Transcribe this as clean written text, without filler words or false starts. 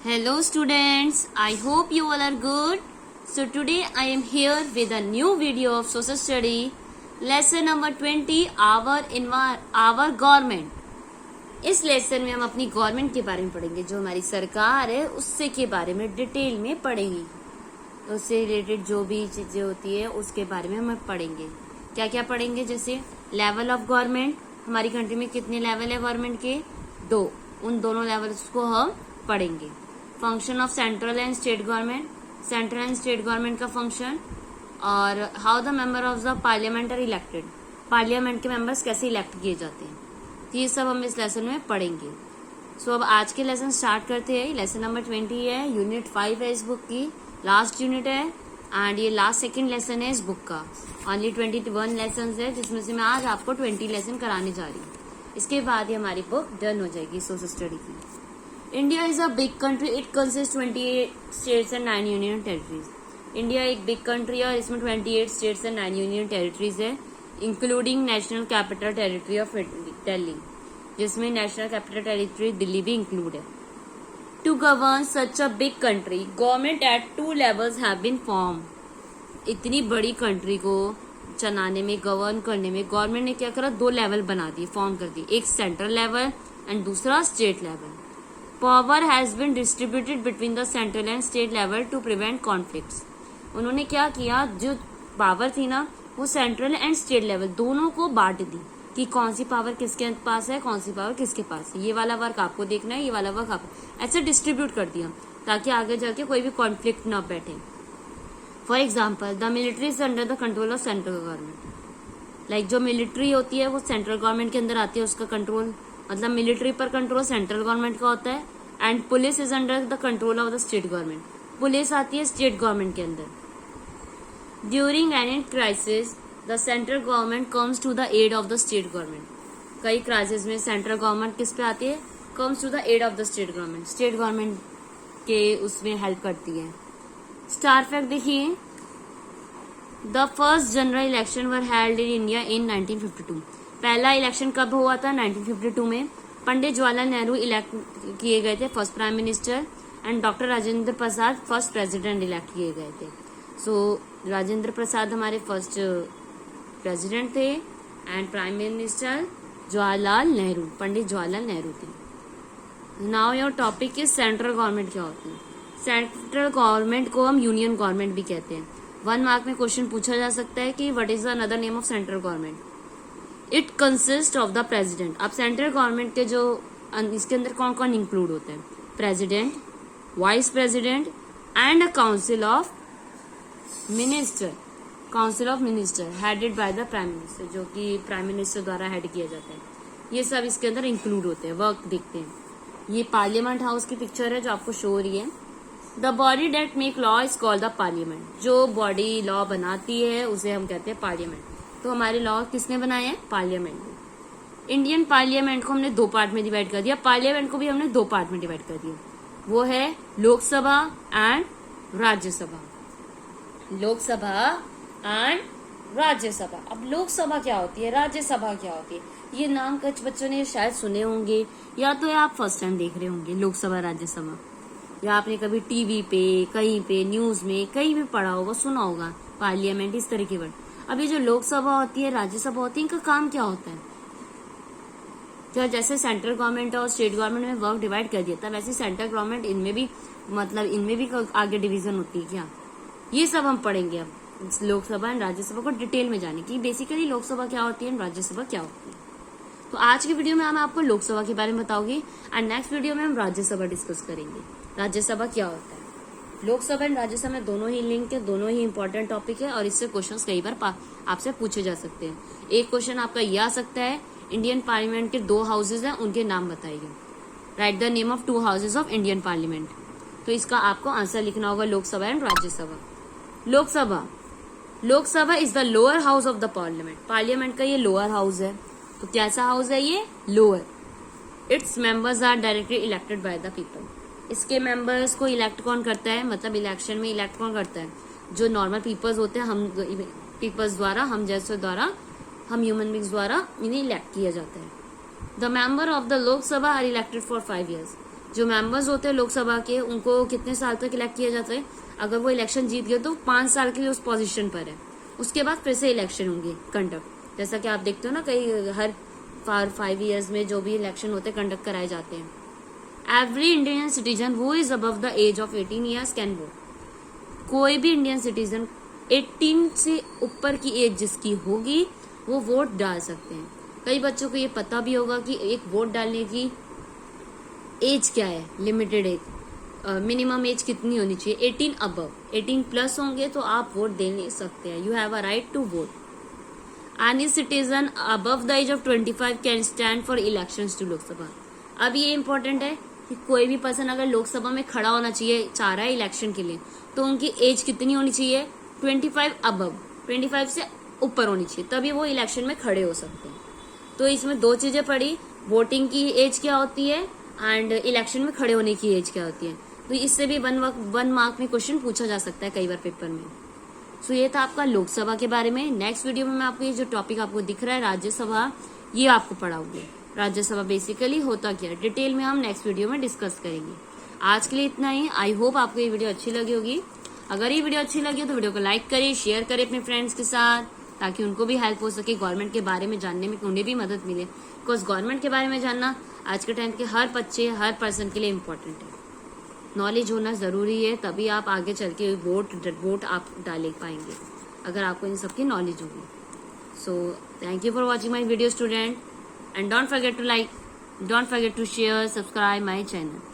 Hello students, I hope you all are good. So today I am here with a new video of social study, lesson number 20, our government. इस lesson में हम अपनी government के बारे में पढ़ेंगे, जो हमारी सरकार है उससे के बारे में डिटेल में पढ़ेंगे। उससे रिलेटेड जो भी चीजें होती है उसके बारे में हम पढ़ेंगे। क्या क्या पढ़ेंगे? जैसे लेवल ऑफ गवर्नमेंट, हमारी कंट्री में कितने लेवल है गवर्नमेंट के? 2। उन दोनों लेवल्स को हम पढ़ेंगे। Function of central and state government, central and state government का फंक्शन, और how the member of the parliament are elected, parliament के मेंबर्स कैसे इलेक्ट किए जाते हैं। तो ये सब हम इस लेसन में पढ़ेंगे। सो अब आज के लेसन स्टार्ट करते हैं। लेसन नंबर 20 है, यूनिट 5 है इस बुक की, लास्ट यूनिट है एंड ये लास्ट सेकेंड लेसन है इस बुक का। ओनली 21 लेसन है, जिसमें से मैं आज आपको 20 लेसन कराने जा रही हूँ। इसके बाद ही हमारी बुक डन हो जाएगी सोशल स्टडी की। India is a big country, it consist 28 states and 9 union territories. India एक बिग कंट्री है और इसमें 28 स्टेट्स एंड 9 यूनियन टेरिटरीज है, including national capital territory of Delhi, जिसमें नेशनल कैपिटल टेरिटरी दिल्ली भी इंक्लूड है। To govern such a big country, government at 2 levels have been form. इतनी बड़ी कंट्री को चलाने में, गवर्न करने में गवर्नमेंट ने क्या करा? 2 लेवल बना दिए, फॉर्म कर दिए, एक सेंट्रल लेवल एंड दूसरा state level. Power has been distributed between the central and state level to prevent conflicts. उन्होंने क्या किया? जो पावर थी ना, वो सेंट्रल एंड स्टेट लेवल दोनों को बांट दी कि कौन सी पावर किसके पास है, कौन सी पावर किसके पास है। ये वाला वर्क आपको देखना है, ये वाला वर्क आपको, ऐसे डिस्ट्रीब्यूट कर दिया ताकि आगे जाके कोई भी कॉन्फ्लिक्ट ना बैठे। For example, the military is under the control of central government. Like जो मिलिट्री होती है वो सेंट्रल गवर्नमेंट के अंदर आती है, उसका कंट्रोल, मतलब मिलिट्री पर कंट्रोल सेंट्रल गवर्नमेंट का होता है। And police is under the control of the state government, police आती है स्टेट गवर्नमेंट के अंदर। During any crisis the central government comes to the aid of the state government. कई crisis में central government किस पे आती है? Comes to the aid of the state government, state government के उसमें हेल्प करती है। स्टार फैक्ट देखिए, the first general election were held in India in 1952। पहला इलेक्शन कब हुआ था? 1952 में। पंडित जवाहरलाल नेहरू इलेक्ट किए गए थे first prime minister, and doctor Rajendra Prasad first president elect किए गए थे। सो राजेंद्र प्रसाद हमारे फर्स्ट प्रेसिडेंट थे and prime minister Jawaharlal Nehru, Pandit Jawaharlal Nehru थे। Now your topic is central government क्या होती है। सेंट्रल गवर्नमेंट को हम यूनियन गवर्नमेंट भी कहते हैं। 1 मार्क में क्वेश्चन पूछा जा सकता है कि what is another name of central government. It consist of the president. अब सेंट्रल गवर्नमेंट के जो इसके अंदर कौन कौन इंक्लूड होते हैं? President, vice president and a council of minister. Council of minister headed by the prime minister, जो कि प्राइम मिनिस्टर द्वारा हेड किया जाता है। ये सब इसके अंदर इंक्लूड होते हैं। वर्क देखते हैं, ये पार्लियामेंट हाउस की पिक्चर है जो आपको शो हो रही है। The body date make law is called the parliament. जो बॉडी लॉ बनाती है उसे हम कहते हैं पार्लियामेंट। तो हमारे लॉ किसने बनाए हैं? पार्लियामेंट ने। इंडियन पार्लियामेंट को हमने 2 पार्ट में डिवाइड कर दिया, पार्लियामेंट को भी हमने 2 पार्ट में डिवाइड कर दिया। वो है लोकसभा एंड राज्यसभा। लोकसभा एंड राज्यसभा। अब लोकसभा क्या होती है, राज्यसभा क्या होती है, ये नाम कुछ बच्चों ने शायद सुने होंगे, या तो आप फर्स्ट टाइम देख रहे होंगे लोकसभा राज्यसभा, या आपने कभी टीवी पे, कहीं पे, न्यूज में कहीं भी पढ़ा होगा, सुना होगा पार्लियामेंट, इस तरह के वर्ड। अब ये जो लोकसभा होती है, राज्यसभा होती है, इनका काम क्या होता है? क्या जैसे सेंट्रल गवर्नमेंट और स्टेट गवर्नमेंट में वर्क डिवाइड कर दिया था, वैसे सेंट्रल गवर्नमेंट इनमें भी, मतलब इनमें भी आगे डिवीजन होती है क्या? ये सब हम पढ़ेंगे अब लोकसभा एंड राज्यसभा को डिटेल में जाने की, बेसिकली लोकसभा क्या होती है, राज्यसभा क्या होती है। तो आज की वीडियो में हम आपको लोकसभा के बारे में बताओगे एंड नेक्स्ट वीडियो में हम राज्यसभा डिस्कस करेंगे, राज्यसभा क्या होता है। लोकसभा एंड राज्यसभा में दोनों ही लिंक है, दोनों ही इंपॉर्टेंट टॉपिक है और इससे क्वेश्चंस कई बार आपसे पूछे जा सकते हैं। एक क्वेश्चन आपका ये आ सकता है, इंडियन पार्लियामेंट के 2 हाउसेज हैं, उनके नाम बताइए। Right the name of 2 houses of Indian parliament. तो इसका आपको आंसर लिखना होगा Lok Sabha and Rajya Sabha. Lok Sabha, Lok Sabha is the lower house of the parliament. Parliament का ये लोअर हाउस है। तो कैसा हाउस है ये? Lower. Its members are directly elected by the people. इसके मेंबर्स को इलेक्ट कौन करता है, मतलब इलेक्शन में इलेक्ट कौन करता है? जो नॉर्मल पीपल्स होते हैं, हम पीपल्स द्वारा, हम जैसे द्वारा, हम ह्यूमन बींग्स द्वारा इन्हें इलेक्ट किया जाता है। The member of the Lok Sabha are elected for 5 years। जो मेंबर्स होते हैं लोकसभा के, उनको कितने साल तक इलेक्ट किया जाता है? अगर वो इलेक्शन जीत गए तो 5 साल के लिए उस पोजीशन पर है, उसके बाद फिर से इलेक्शन होंगे कंडक्ट। जैसा कि आप देखते हो ना, कई हर 5 ईयर्स में जो भी इलेक्शन होते हैं कंडक्ट कराए जाते हैं। Every Indian citizen who is above the age of 18 years can vote. कोई भी इंडियन सिटीजन 18 से ऊपर की एज जिसकी होगी वो वोट डाल सकते हैं। कई बच्चों को ये पता भी होगा कि एक वोट डालने की एज क्या है, लिमिटेड एज, मिनिमम एज कितनी होनी चाहिए? 18 अबव। 18 प्लस होंगे तो आप वोट दे नहीं सकते हैं। You have a right to vote. Any citizen above the age of 25 can stand for elections to Lok Sabha. अब ये इंपॉर्टेंट है कि कोई भी पर्सन अगर लोकसभा में खड़ा होना चाहिए, चाह रहा है इलेक्शन के लिए, तो उनकी एज कितनी होनी चाहिए? 25 अबव, 25 से ऊपर होनी चाहिए, तभी वो इलेक्शन में खड़े हो सकते हैं। तो इसमें 2 चीजें पड़ी, वोटिंग की एज क्या होती है एंड इलेक्शन में खड़े होने की एज क्या होती है। तो इससे भी 1 मार्क में क्वेश्चन पूछा जा सकता है कई बार पेपर में। सो ये था आपका लोकसभा के बारे में। नेक्स्ट वीडियो में मैं आपको ये जो टॉपिक आपको दिख रहा है राज्यसभा, ये आपको पढ़ाऊंगी। राज्यसभा बेसिकली होता क्या है, डिटेल में हम नेक्स्ट वीडियो में डिस्कस करेंगे। आज के लिए इतना ही। आई होप आपको ये वीडियो अच्छी लगी होगी। अगर ये वीडियो अच्छी लगी हो तो वीडियो को लाइक करें, शेयर करें अपने फ्रेंड्स के साथ, ताकि उनको भी हेल्प हो सके, गवर्नमेंट के बारे में जानने में उन्हें भी मदद मिले। बिकॉज गवर्नमेंट के बारे में जानना आज के टाइम के हर बच्चे, हर पर्सन के लिए इम्पोर्टेंट है। नॉलेज होना जरूरी है, तभी आप आगे चल के वोट आप डाले पाएंगे, अगर आपको इन सब की नॉलेज होगी। So thank you for watching my video student, and don't forget to like, don't forget to share, subscribe my channel.